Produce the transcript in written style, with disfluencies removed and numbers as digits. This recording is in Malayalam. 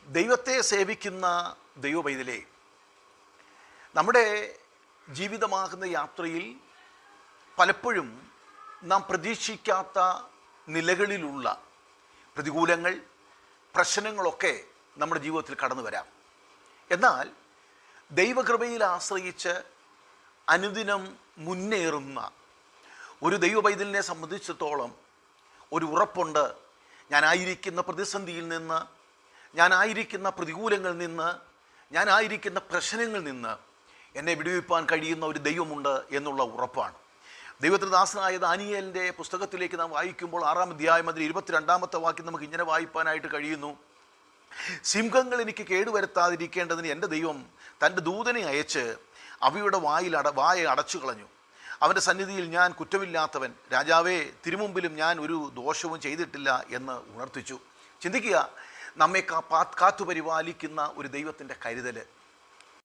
ദൈവത്തെ സേവിക്കുന്ന ദൈവപൈതലേ, നമ്മുടെ ജീവിതമാകുന്ന യാത്രയിൽ പലപ്പോഴും നാം പ്രതീക്ഷിക്കാത്ത നിലകളിലുള്ള പ്രതികൂലങ്ങൾ, പ്രശ്നങ്ങളൊക്കെ നമ്മുടെ ജീവിതത്തിൽ കടന്നു വരാം. എന്നാൽ ദൈവകൃപയിൽ ആശ്രയിച്ച് അനുദിനം മുന്നേറുന്ന ഒരു ദൈവപൈതലിനെ സംബന്ധിച്ചിടത്തോളം ഒരു ഉറപ്പുണ്ട്. ഞാനായിരിക്കുന്ന പ്രതിസന്ധിയിൽ നിന്ന്, ഞാനായിരിക്കുന്ന പ്രതികൂലങ്ങളിൽ നിന്ന്, ഞാനായിരിക്കുന്ന പ്രശ്നങ്ങളിൽ നിന്ന് എന്നെ വിടുവിപ്പാൻ കഴിയുന്ന ഒരു ദൈവമുണ്ട് എന്നുള്ള ഉറപ്പാണ്. ദൈവത്തിന് ദാസനായ ദാനിയേലിൻ്റെ പുസ്തകത്തിലേക്ക് നാം വായിക്കുമ്പോൾ 6-ാം അധ്യായം അതിൽ 22-ാമത്തെ വാക്യം നമുക്ക് ഇങ്ങനെ വായിപ്പാനായിട്ട് കഴിയുന്നു. സിംഹങ്ങൾ എനിക്ക് കേടുവരുത്താതിരിക്കേണ്ടതിന് എൻ്റെ ദൈവം തൻ്റെ ദൂതനെ അയച്ച് അവയുടെ വായ അടച്ചു കളഞ്ഞു. അവൻ്റെ സന്നിധിയിൽ ഞാൻ കുറ്റമില്ലാത്തവൻ, രാജാവേ, തിരുമുമ്പിലും ഞാൻ ഒരു ദോഷവും ചെയ്തിട്ടില്ല എന്ന് ഉണർത്തിച്ചു. ചിന്തിക്കുക, നമ്മെ കാത്തുപരിപാലിക്കുന്ന ഒരു ദൈവത്തിൻ്റെ കരുതൽ.